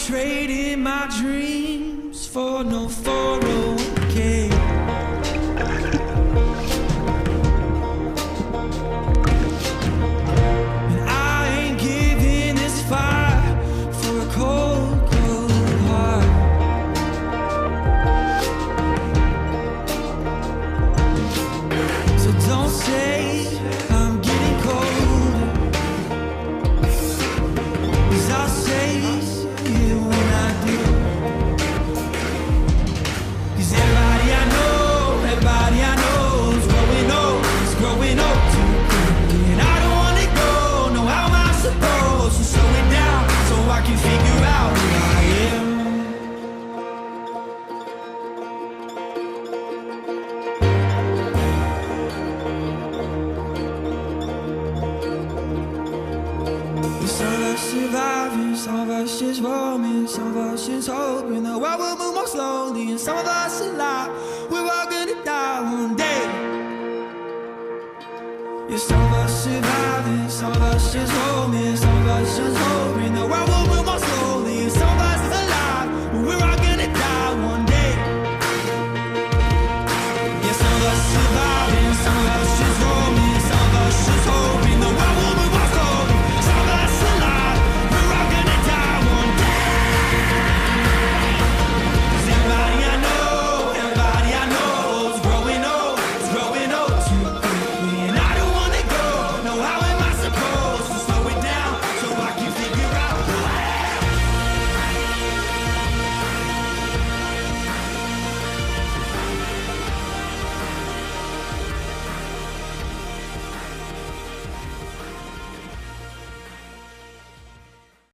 trading my dreams for no 401k. And I ain't giving this fight for a cold, cold heart. So don't say I'm getting colder, 'cause I'll say it when I do. 'Cause everybody I know is growing old too quick. And I don't wanna go, no, how am I supposed to slow it down so I can figure out who I am? Some of us surviving, some of us just roaming, some of us just hoping the world will move more slowly. And some of us alive, we're all gonna die one day. Yeah, some of us surviving, some of us just roaming, some of us just hoping the world will move more slowly.